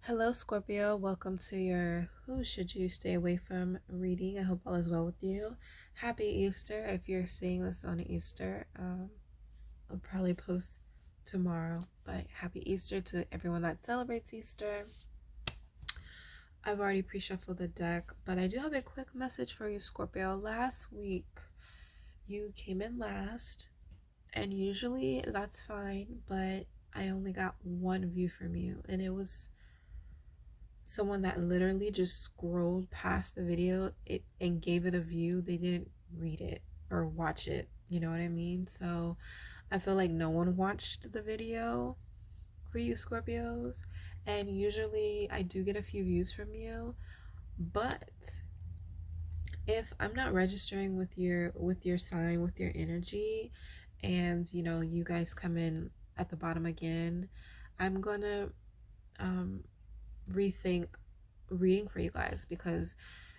Hello, Scorpio. Welcome to your Who Should You Stay Away From reading. I hope all is well with you. Happy Easter. If you're seeing this on Easter, I'll probably post tomorrow. But happy Easter to everyone that celebrates Easter. I've already pre-shuffled the deck, but I do have a quick message for you, Scorpio. Last week, you came in last, and usually that's fine, but I only got one view from you, and it was someone that literally just scrolled past the video and gave it a view. They didn't read it or watch it. You know what I mean? So I feel like no one watched the video for you, Scorpios. And usually I do get a few views from you, but if I'm not registering with your sign, with your energy, and you guys come in at the bottom again, I'm gonna rethink reading for you guys, because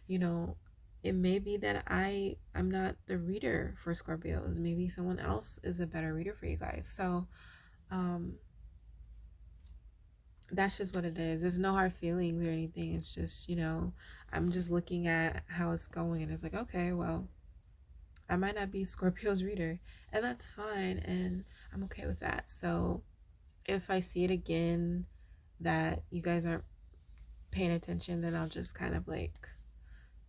it may be that I'm not the reader for Scorpios. Maybe someone else is a better reader for you guys. So that's just what it is. There's no hard feelings or anything. It's just, I'm just looking at how it's going, and it's like, okay, well, I might not be Scorpio's reader, and that's fine, and I'm okay with that. So if I see it again that you guys aren't paying attention, then I'll just kind of like,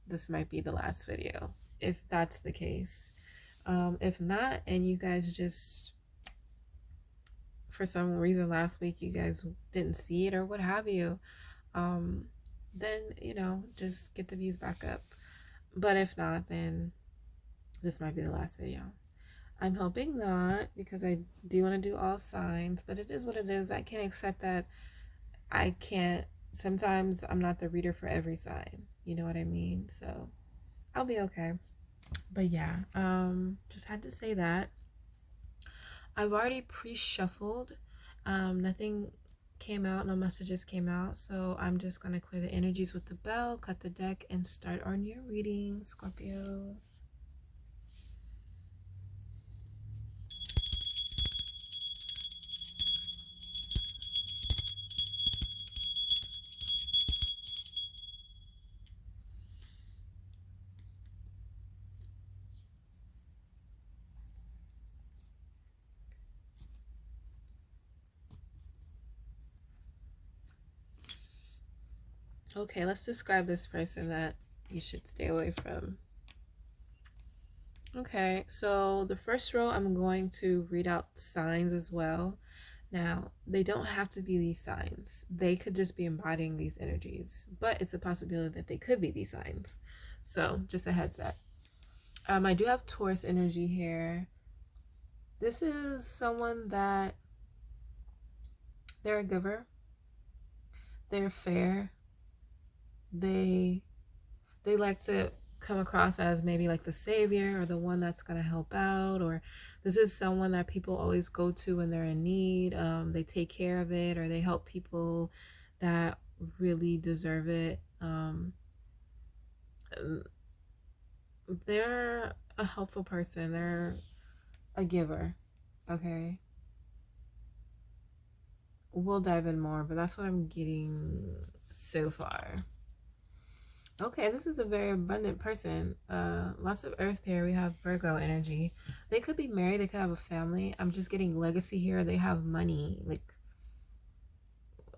this might be the last video, if that's the case. If not, and you guys just, for some reason last week you guys didn't see it or what have you, then just get the views back up. But if not, then this might be the last video. I'm hoping not, because I do want to do all signs, but it is what it is. I can't accept that I can't, sometimes I'm not the reader for every sign, you know what I mean? So I'll be okay. But yeah, just had to say that. I've already pre-shuffled. Nothing came out, no messages came out, so I'm just gonna clear the energies with the bell, cut the deck, and start on your reading, Scorpios. Okay, let's describe this person that you should stay away from. Okay, so the first row, I'm going to read out signs as well. Now, they don't have to be these signs. They could just be embodying these energies, but it's a possibility that they could be these signs. So just a heads up. I do have Taurus energy here. This is someone that they're a giver. They're fair. They like to come across as maybe like the savior or the one that's going to help out, or this is someone that people always go to when they're in need. They take care of it, or they help people that really deserve it. They're a helpful person. They're a giver. Okay, we'll dive in more, but that's what I'm getting so far. Okay, this is a very abundant person. Lots of earth here. We have Virgo energy. They could be married. They could have a family. I'm just getting legacy here. They have money, like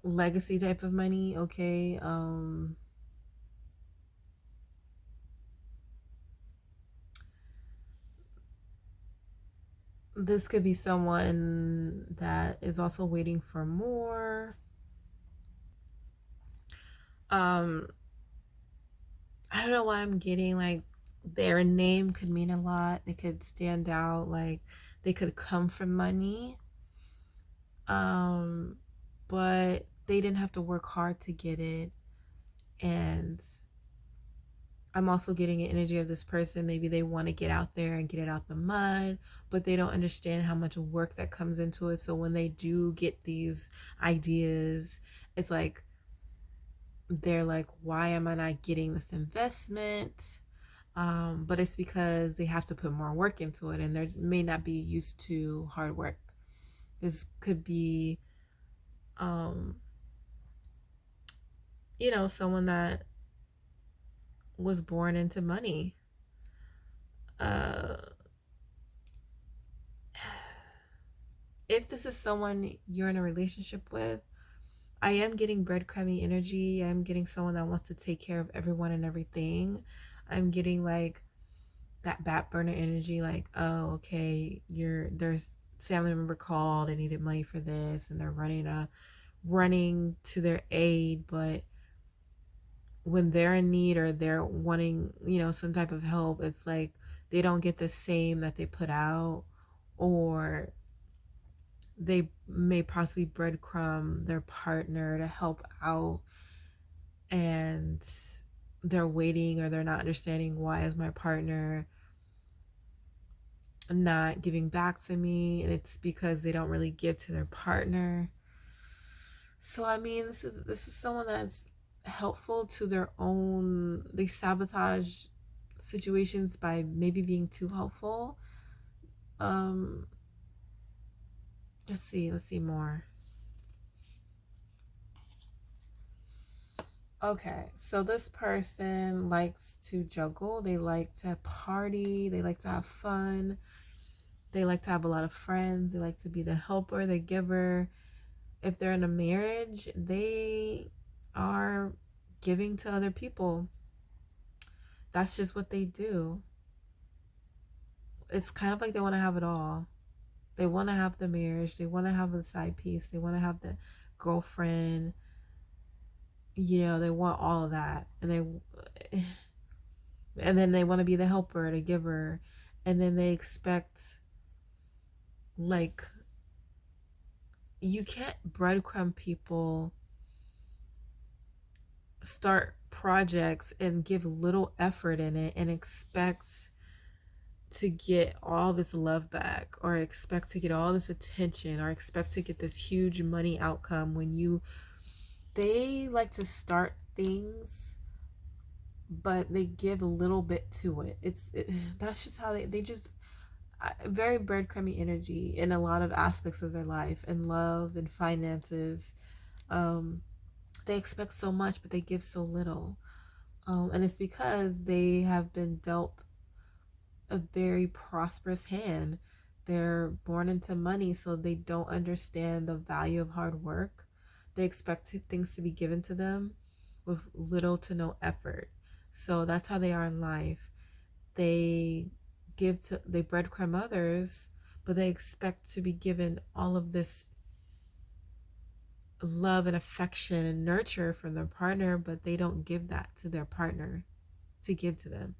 legacy type of money. Okay. This could be someone that is also waiting for more. I don't know why I'm getting like their name could mean a lot. They could stand out, like they could come from money. But they didn't have to work hard to get it. And I'm also getting an energy of this person. Maybe they want to get out there and get it out the mud, but they don't understand how much work that comes into it. So when they do get these ideas, it's like they're like, why am I not getting this investment? But it's because they have to put more work into it, and they may not be used to hard work. This could be someone that was born into money. Uh, if this is someone you're in a relationship with, I am getting breadcrumby energy. I'm getting someone that wants to take care of everyone and everything. I'm getting like that back burner energy, like, oh, okay, there's family member called and needed money for this, and they're running to their aid, but when they're in need or they're wanting, some type of help, it's like they don't get the same that they put out, or they may possibly breadcrumb their partner to help out, and they're waiting, or they're not understanding, why is my partner not giving back to me? And it's because they don't really give to their partner. So I mean, this is someone that's helpful to their own. They sabotage situations by maybe being too helpful. um let's see more. Okay, so this person likes to juggle, they like to party, they like to have fun, they like to have a lot of friends, they like to be the helper, the giver. If they're in a marriage, they are giving to other people. That's just what they do. It's kind of like they want to have it all. They want to have the marriage, they want to have the side piece, they want to have the girlfriend, they want all of that. And then they want to be the helper, the giver, and then they expect, like, you can't breadcrumb people, start projects and give little effort in it and expect to get all this love back, or expect to get all this attention, or expect to get this huge money outcome when they like to start things, but they give a little bit to it. That's just how they just very breadcrumby energy in a lot of aspects of their life, and love and finances. um they expect so much, but they give so little. And it's because they have been dealt a very prosperous hand. They're born into money, so they don't understand the value of hard work. They expect things to be given to them with little to no effort. So that's how they are in life. They they breadcrumb others, but they expect to be given all of this love and affection and nurture from their partner, but they don't give that to their partner to give to them.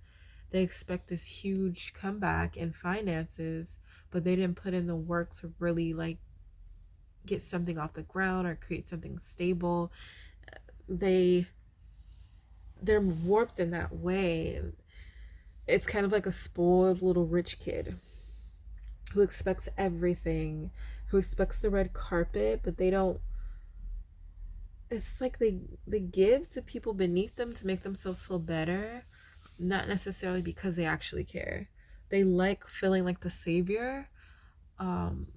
They expect this huge comeback in finances, but they didn't put in the work to really like get something off the ground or create something stable. They're warped in that way. It's kind of like a spoiled little rich kid who expects everything, who expects the red carpet, but they don't. It's like they give to people beneath them to make themselves feel better, not necessarily because they actually care. They like feeling like the savior, um,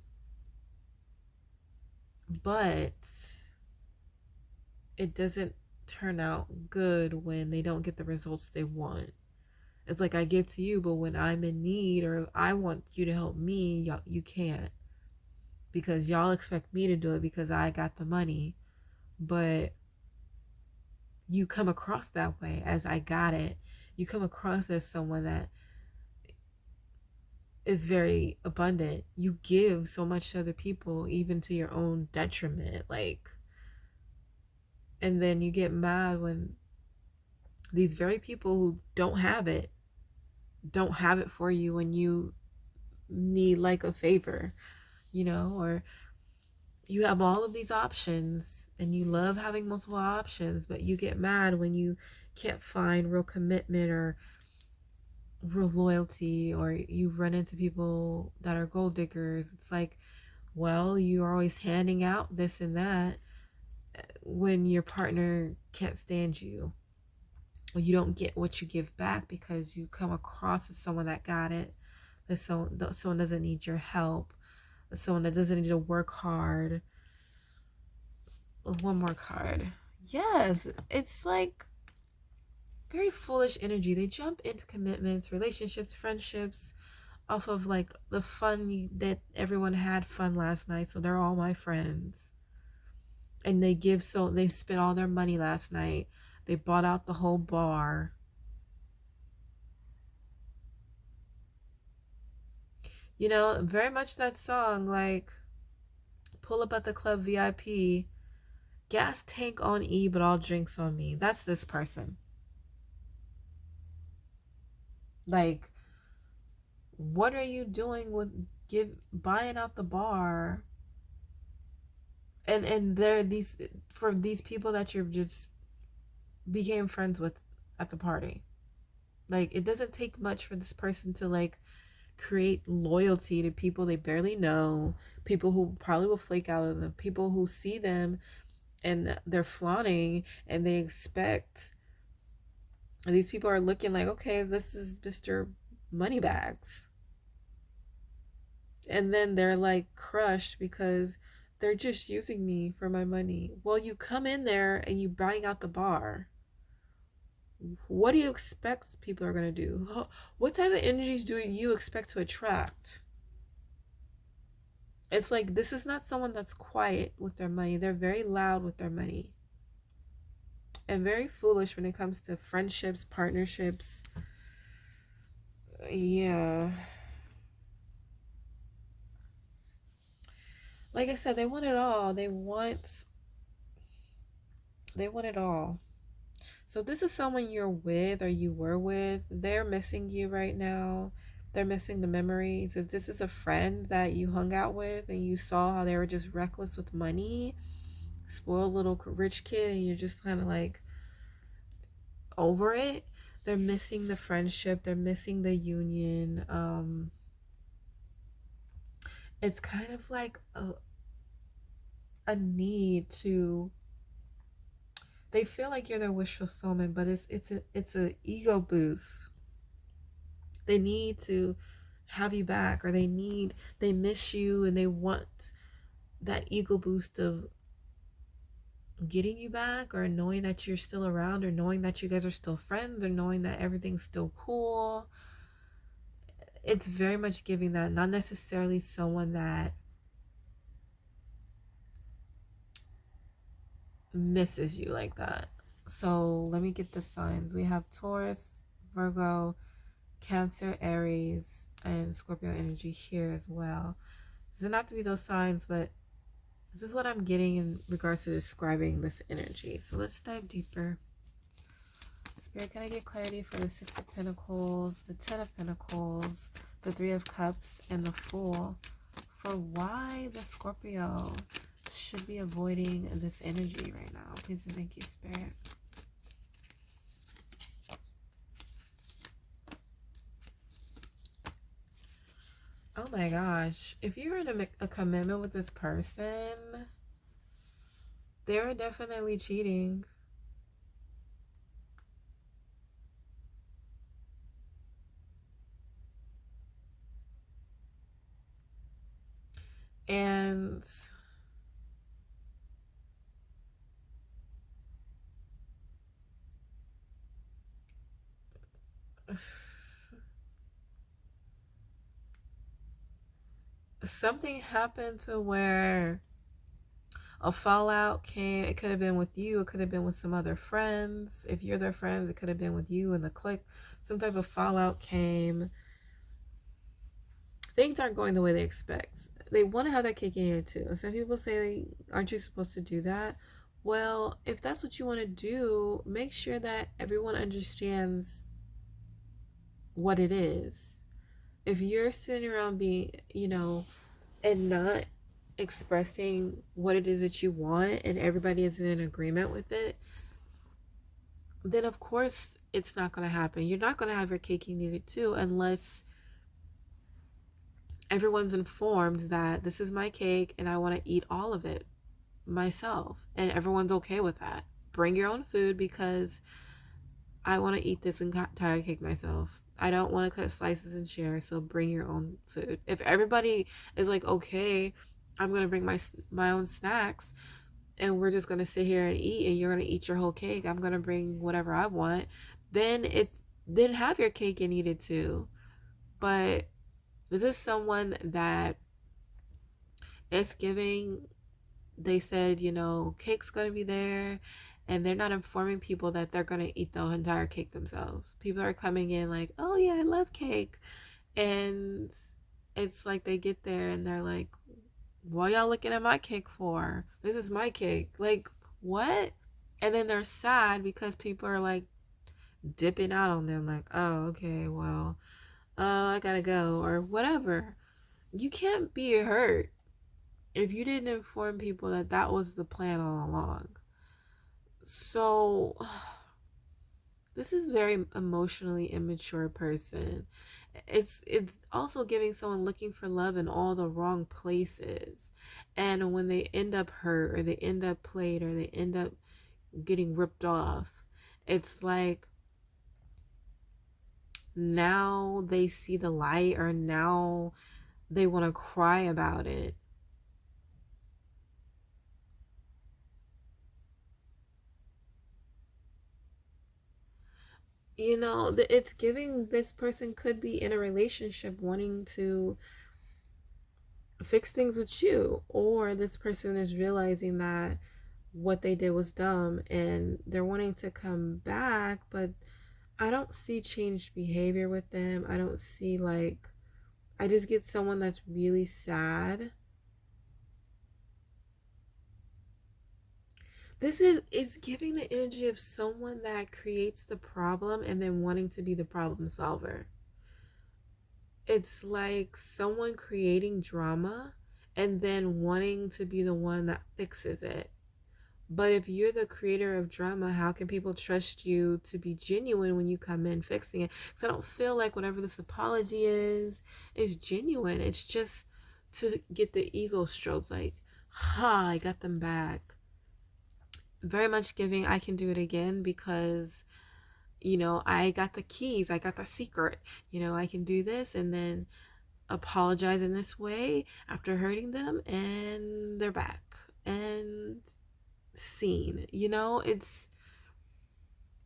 but it doesn't turn out good when they don't get the results they want. It's like, I give to you, but when I'm in need or I want you to help me, you can't, because y'all expect me to do it because I got the money. But you come across that way as I got it. You come across as someone that is very abundant. You give so much to other people, even to your own detriment. Like, and then you get mad when these very people who don't have it for you when you need like a favor, or you have all of these options and you love having multiple options, but you get mad when you can't find real commitment or real loyalty, or you run into people that are gold diggers. It's like, well, you're always handing out this and that when your partner can't stand you, or you don't get what you give back because you come across as someone that got it, that someone doesn't need your help, someone that doesn't need to work hard. One more card. Yes, it's like very foolish energy. They jump into commitments, relationships, friendships off of like the fun that everyone had fun last night, so they're all my friends. And they spent all their money last night. They bought out the whole bar. You know, very much that song, like pull up at the club VIP, gas tank on E, but all drinks on me. That's this person. Like, what are you doing with buying out the bar? And there are these for these people that you're just became friends with at the party. Like, it doesn't take much for this person to like create loyalty to people they barely know, people who probably will flake out of them, people who see them and they're flaunting and they expect, and these people are looking like, okay, this is Mr. Moneybags. And then they're like crushed because they're just using me for my money. Well, you come in there and you bang out the bar. What do you expect people are going to do? What type of energies do you expect to attract? It's like this is not someone that's quiet with their money. They're very loud with their money and very foolish when it comes to friendships, partnerships. Yeah. Like I said, they want it all. They want it all. So this is someone you're with or you were with. They're missing you right now. They're missing the memories. If this is a friend that you hung out with and you saw how they were just reckless with money, spoiled little rich kid, and you're just kind of like over it, they're missing the friendship. They're missing the union. It's kind of like a need to, they feel like you're their wish fulfillment, but it's a ego boost. They need to have you back, or they miss you and they want that ego boost of getting you back, or knowing that you're still around, or knowing that you guys are still friends, or knowing that everything's still cool. It's very much giving that, not necessarily someone that misses you like that. So let me get the signs. We have Taurus, Virgo, Cancer, Aries, and Scorpio energy here as well. It doesn't have to be those signs, but this is what I'm getting in regards to describing this energy. So let's dive deeper. Spirit, can I get clarity for the Six of Pentacles, the Ten of Pentacles, the Three of Cups, and the Fool, for why the Scorpio should be avoiding this energy right now? Please and thank you, Spirit. Oh my gosh. If you're in a commitment with this person, they're definitely cheating. And something happened to where a fallout came. It could have been with you, it could have been with some other friends. If you're their friends, it could have been with you and the clique. Some type of fallout came. Things aren't going the way they expect. They want to have that cake and eat it too. Some people say, aren't you supposed to do that? Well, if that's what you want to do, make sure that everyone understands what it is. If you're sitting around being, and not expressing what it is that you want, and everybody is in agreement with it, then of course it's not going to happen. You're not going to have your cake and eat it too, unless everyone's informed that this is my cake and I want to eat all of it myself, and everyone's okay with that. Bring your own food, because I want to eat this entire cake myself. I don't want to cut slices and share, so bring your own food. If everybody is like, okay, I'm going to bring my own snacks, and we're just gonna sit here and eat, and you're gonna eat your whole cake, I'm gonna bring whatever I want, then have your cake and eat it too. But this is someone that it's giving, they said, cake's gonna be there, and they're not informing people that they're gonna eat the entire cake themselves. People are coming in like, oh yeah, I love cake. And it's like they get there and they're like, what y'all looking at my cake for? This is my cake. Like, what? And then they're sad because people are like dipping out on them, like, oh, okay, well, I gotta go, or whatever. You can't be hurt if you didn't inform people that that was the plan all along. So this is very emotionally immature person. It's also giving someone looking for love in all the wrong places. And when they end up hurt, or they end up played, or they end up getting ripped off, it's like now they see the light, or now they want to cry about it. It's giving this person could be in a relationship wanting to fix things with you, or this person is realizing that what they did was dumb and they're wanting to come back, but I don't see changed behavior with them. I don't see, like, I just get someone that's really sad. This is giving the energy of someone that creates the problem and then wanting to be the problem solver. It's like someone creating drama and then wanting to be the one that fixes it. But if you're the creator of drama, how can people trust you to be genuine when you come in fixing it? Because I don't feel like whatever this apology is genuine. It's just to get the ego strokes, like, ha, I got them back. Very much giving, I can do it again because, I got the keys, I got the secret. I can do this and then apologize in this way after hurting them, and they're back. And seen. It's,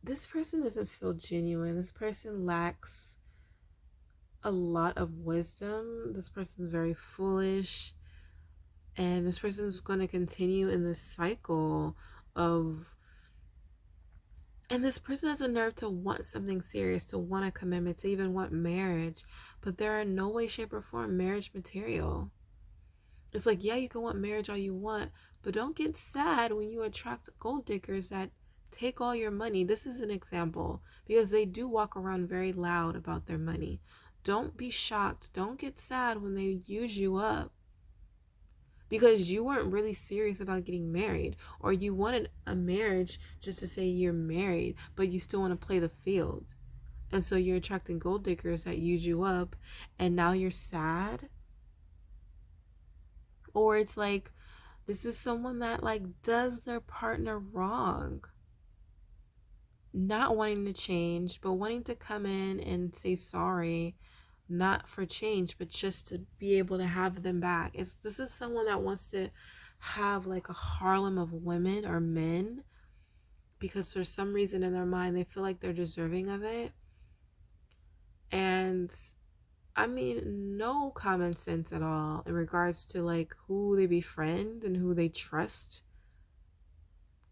this person doesn't feel genuine. This person lacks a lot of wisdom. This person's very foolish, and this person's going to continue in this cycle of, and this person has a nerve to want something serious, to want a commitment, to even want marriage, but there are no way, shape, or form marriage material. It's like, yeah, you can want marriage all you want, but don't get sad when you attract gold diggers that take all your money. This is an example because they do walk around very loud about their money. Don't be shocked. Don't get sad when they use you up because you weren't really serious about getting married, or you wanted a marriage just to say you're married, but you still want to play the field. And so you're attracting gold diggers that use you up, and now you're sad. Or it's like, this is someone that like does their partner wrong, not wanting to change, but wanting to come in and say sorry, not for change, but just to be able to have them back. This is someone that wants to have like a Harlem of women or men because for some reason in their mind they feel like they're deserving of it. And I mean, no common sense at all in regards to like who they befriend and who they trust.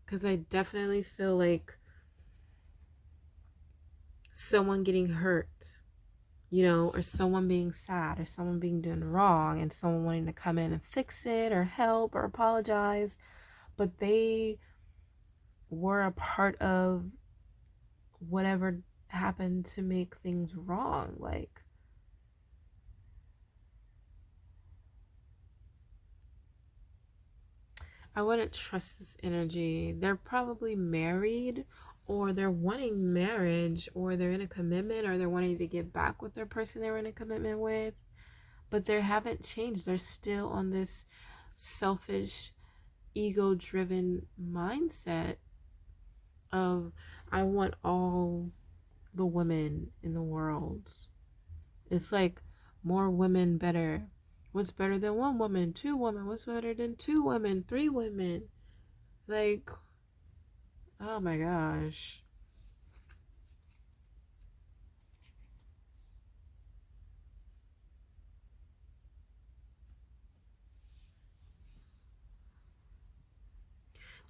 Because I definitely feel like someone getting hurt, or someone being sad, or someone being done wrong, and someone wanting to come in and fix it, or help, or apologize, but they were a part of whatever happened to make things wrong. Like, I wouldn't trust this energy. They're probably married, or they're wanting marriage, or they're in a commitment, or they're wanting to get back with their person they were in a commitment with, but they haven't changed. They're still on this selfish, ego-driven mindset of, I want all the women in the world. It's like, more women better. What's better than one woman? Two women. What's better than two women? Three women. Like, oh my gosh.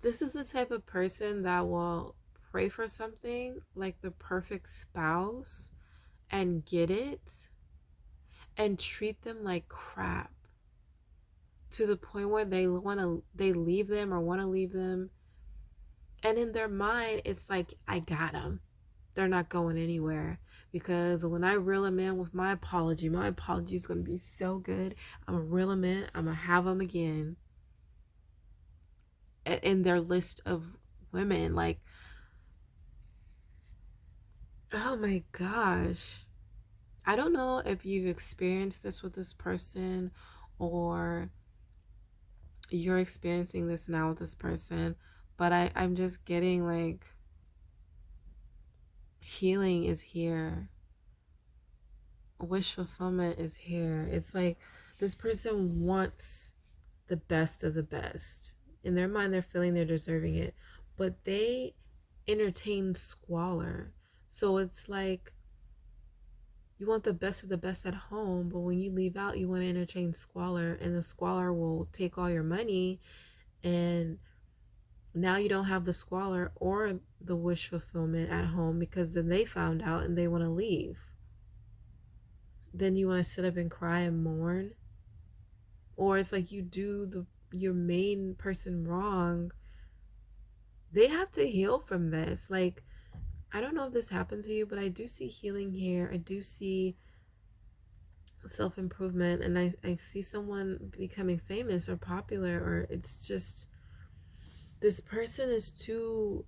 This is the type of person that will pray for something like the perfect spouse and get it and treat them like crap to the point where they leave them or want to leave them, and in their mind it's like, I got them, they're not going anywhere, because when I reel them in with my apology is going to be so good. I'm gonna reel them in, I'm gonna have them again in their list of women. Like, oh my gosh, I don't know if you've experienced this with this person, or you're experiencing this now with this person, but I'm just getting like, healing is here, wish fulfillment is here. It's like this person wants the best of the best. In their mind, they're feeling they're deserving it, but they entertain squalor. So it's like, you want the best of the best at home, but when you leave out, you want to entertain squalor, and the squalor will take all your money, and now you don't have the squalor or the wish fulfillment at home, because then they found out and they want to leave. Then you want to sit up and cry and mourn, or it's like you do your main person wrong. They have to heal from this. Like, I don't know if this happened to you, but I do see healing here. I do see self-improvement, and I see someone becoming famous or popular, or it's just this person is too,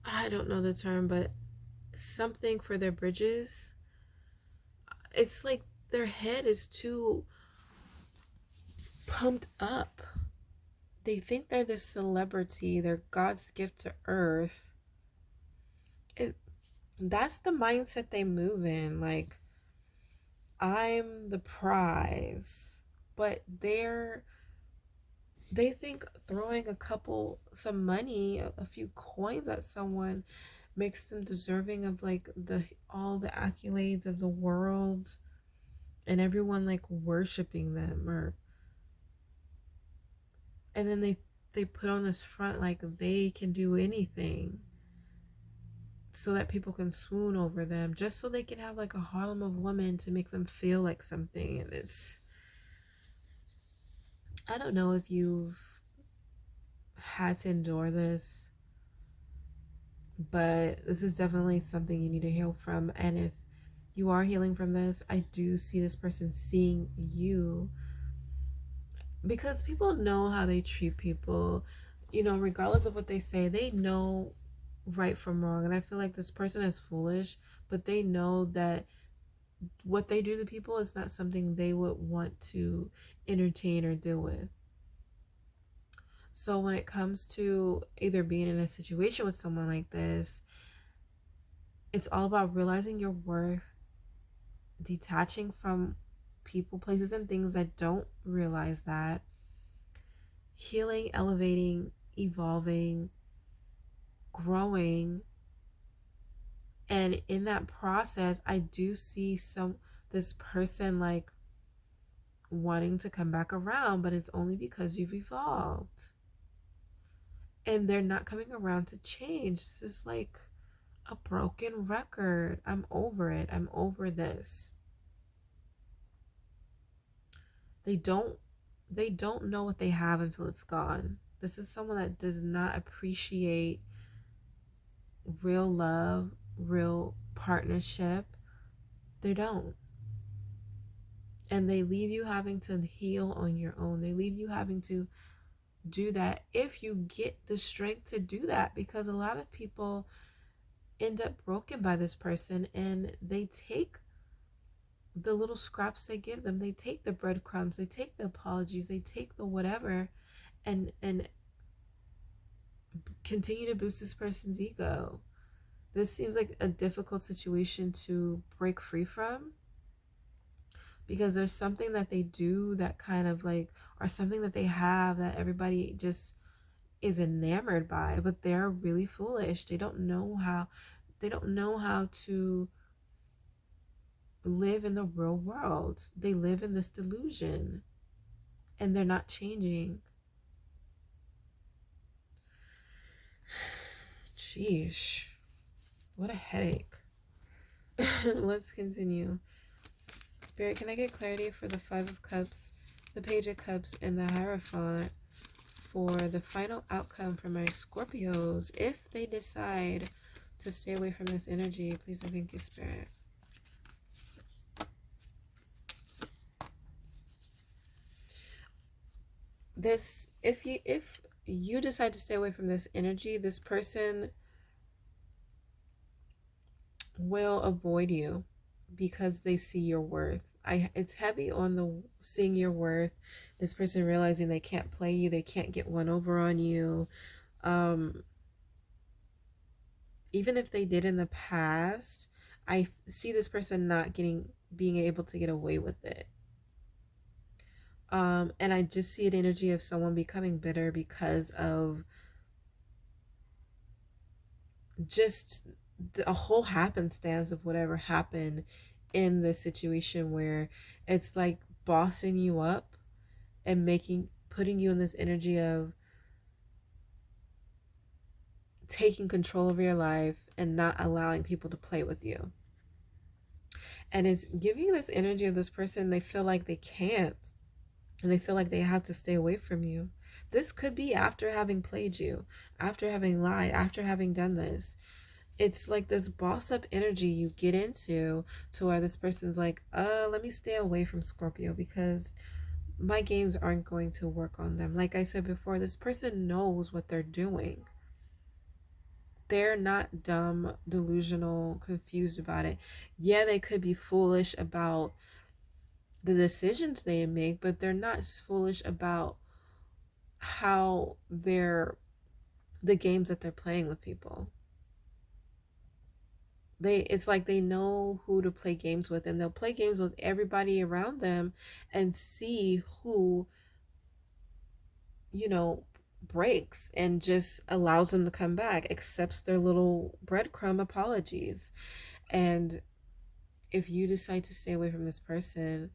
I don't know the term, but something for their bridges. It's like their head is too pumped up. They think they're this celebrity, they're God's gift to earth. It, that's the mindset they move in. Like, I'm the prize. But they think throwing some money, a few coins at someone makes them deserving of like the all the accolades of the world, and everyone like worshiping them, or and then they put on this front like they can do anything so that people can swoon over them, just so they can have like a Harlem of women to make them feel like something. And it's, I don't know if you've had to endure this, but this is definitely something you need to heal from. And if you are healing from this, I do see this person seeing you, because people know how they treat people, regardless of what they say. They know right from wrong, and I feel like this person is foolish, but they know that what they do to people is not something they would want to entertain or deal with. So when it comes to either being in a situation with someone like this, it's all about realizing your worth, detaching from people, places, and things that don't realize that, healing, elevating, evolving, growing. And in that process, I do see this person like wanting to come back around, but it's only because you've evolved. And they're not coming around to change. This is like a broken record. I'm over it. I'm over this. They don't know what they have until it's gone. This is someone that does not appreciate real love, real partnership. They don't. And they leave you having to heal on your own. They leave you having to do that if you get the strength to do that, because a lot of people end up broken by this person, and they take the little scraps they give them, they take the breadcrumbs, they take the apologies, they take the whatever, and continue to boost this person's ego. This seems like a difficult situation to break free from, because there's something that they do that kind of like, or something that they have that everybody just is enamored by, but they're really foolish. They don't know how to live in the real world. They live in this delusion and they're not changing. Sheesh. What a headache. Let's continue. Spirit, can I get clarity for the Five of Cups, the Page of Cups, and the Hierophant for the final outcome for my Scorpios if they decide to stay away from this energy? Please and thank you, Spirit. This, if you decide to stay away from this energy, this person will avoid you because they see your worth. It's heavy on the seeing your worth. This person realizing they can't play you, they can't get one over on you. Even if they did in the past, I see this person not being able to get away with it. And I just see an energy of someone becoming bitter because of just a whole happenstance of whatever happened in this situation, where it's like bossing you up and putting you in this energy of taking control of your life and not allowing people to play with you. And it's giving this energy of this person, they feel like they can't, and they feel like they have to stay away from you. This could be after having played you, after having lied, after having done this. It's like this boss up energy you get into to where this person's like, let me stay away from Scorpio because my games aren't going to work on them. Like I said before, this person knows what they're doing. They're not dumb, delusional, confused about it. Yeah, they could be foolish about the decisions they make, but they're not foolish about how the games that they're playing with people. It's like they know who to play games with, and they'll play games with everybody around them and see who, breaks and just allows them to come back, accepts their little breadcrumb apologies. And if you decide to stay away from this person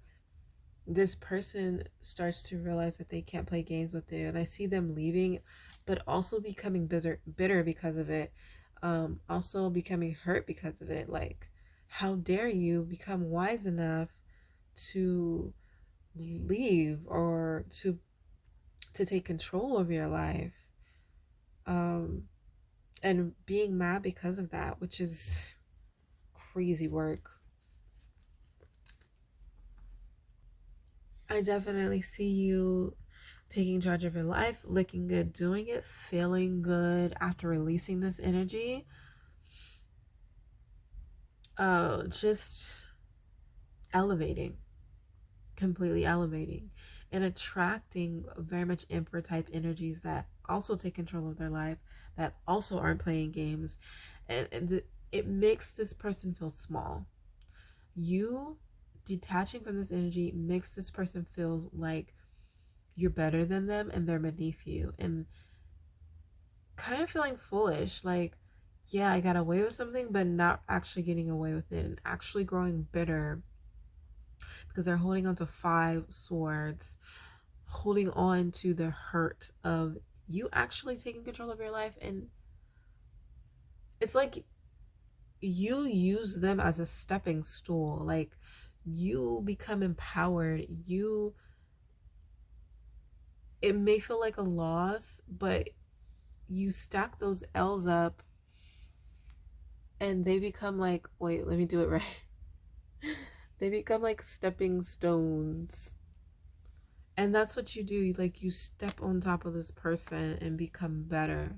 starts to realize that they can't play games with you. And I see them leaving, but also becoming bitter because of it. Also becoming hurt because of it. Like, how dare you become wise enough to leave or to take control of your life, and being mad because of that, which is crazy work. I definitely see you taking charge of your life, looking good, doing it, feeling good after releasing this energy. Just elevating, completely elevating, and attracting very much Emperor type energies that also take control of their life, that also aren't playing games. And it makes this person feel small. You detaching from this energy makes this person feel like you're better than them and they're beneath you, and kind of feeling foolish, like, yeah, I got away with something, but not actually getting away with it, and actually growing bitter because they're holding on to 5 swords, holding on to the hurt of you actually taking control of your life. And it's like you use them as a stepping stool. Like, you become empowered. It may feel like a loss, but you stack those L's up and they become like, wait, let me do it right. They become like stepping stones. And that's what you do. Like, you step on top of this person and become better.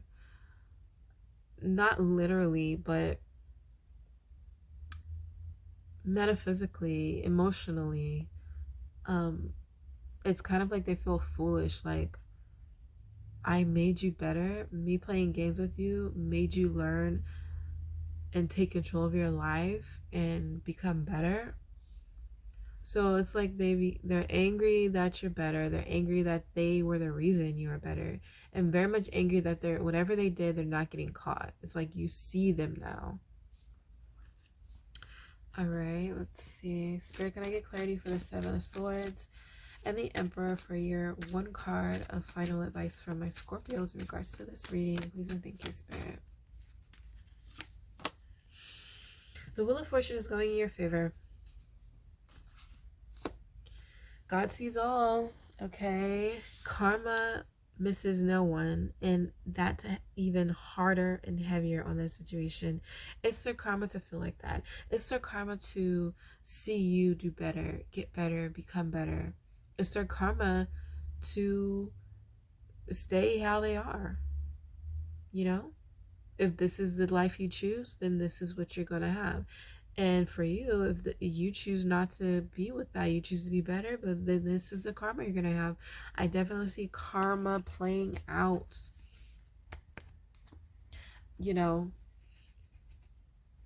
Not literally, but metaphysically, emotionally. It's kind of like they feel foolish. Like, I made you better. Me playing games with you made you learn and take control of your life and become better. So it's like they're angry that you're better. They're angry that they were the reason you are better, and very much angry that they're whatever they did, they're not getting caught. It's like you see them now. All right, let's see. Spirit, can I get clarity for the Seven of Swords and the Emperor for your one card of final advice from my Scorpios in regards to this reading? Please and thank you, Spirit. The Wheel of Fortune is going in your favor. God sees all, okay? Karma misses no one, and that's even harder and heavier on this situation. It's their karma to feel like that. It's their karma to see you do better, get better, become better. It's their karma to stay how they are. You know, if this is the life you choose, then this is what you're going to have. And for you, if you choose not to be with that, you choose to be better, but then this is the karma you're going to have. I definitely see karma playing out, you know,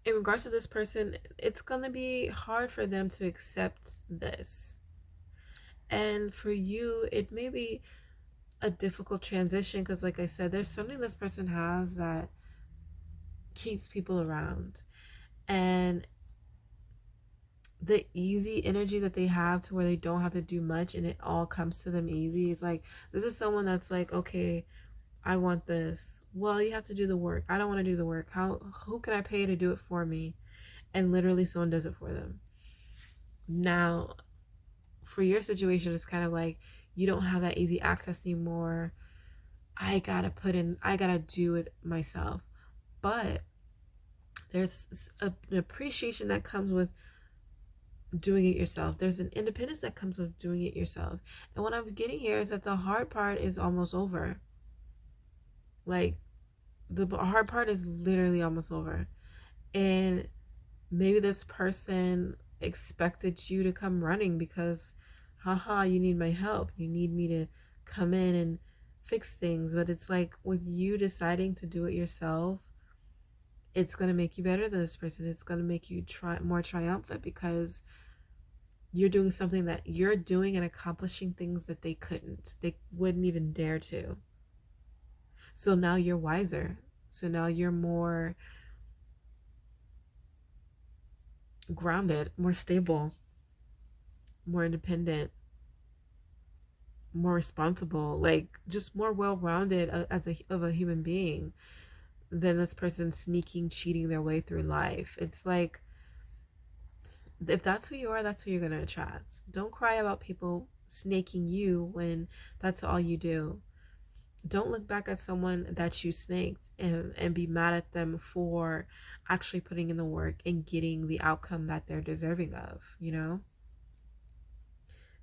in regards to this person. It's going to be hard for them to accept this. And for you, it may be a difficult transition because, like I said, there's something this person has that keeps people around. And the easy energy that they have to where they don't have to do much and it all comes to them easy. It's like, this is someone that's like, okay, I want this. Well, you have to do the work. I don't want to do the work. Who can I pay to do it for me? And literally someone does it for them. Now, for your situation, it's kind of like you don't have that easy access anymore. I gotta do it myself. But there's an appreciation that comes with doing it yourself. There's an independence that comes with doing it yourself. And what I'm getting here is that the hard part is almost over. Like, the hard part is literally almost over. And maybe this person expected you to come running because, haha, you need my help. You need me to come in and fix things. But it's like, with you deciding to do it yourself, it's going to make you better than this person. It's going to make you more triumphant because you're doing something that you're doing and accomplishing things that they wouldn't even dare to. So now you're wiser. So now you're more grounded, more stable, more independent, more responsible, like just more well-rounded of a human being than this person sneaking, cheating their way through life. It's like, if that's who you are, that's who you're going to attract. Don't cry about people snaking you when that's all you do. Don't look back at someone that you snaked and be mad at them for actually putting in the work and getting the outcome that they're deserving of, you know?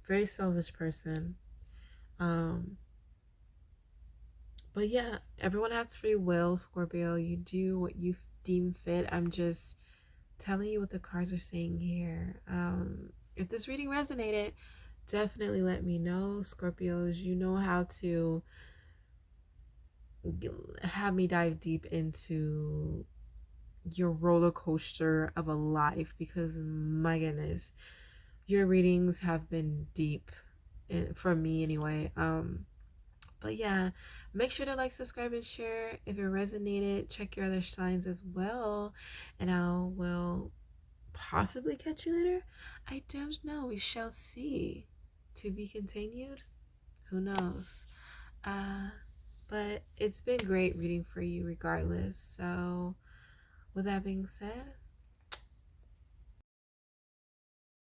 Very selfish person. But yeah, everyone has free will, Scorpio. You do what you deem fit. I'm just telling you what the cards are saying here. If this reading resonated, definitely let me know, Scorpios. You know how to have me dive deep into your roller coaster of a life, because my goodness, your readings have been deep, for me anyway. But yeah, make sure to like, subscribe, and share if it resonated. Check your other signs as well, and I will possibly catch you later. I don't know. We shall see. To be continued. Who knows? But it's been great reading for you regardless. So with that being said,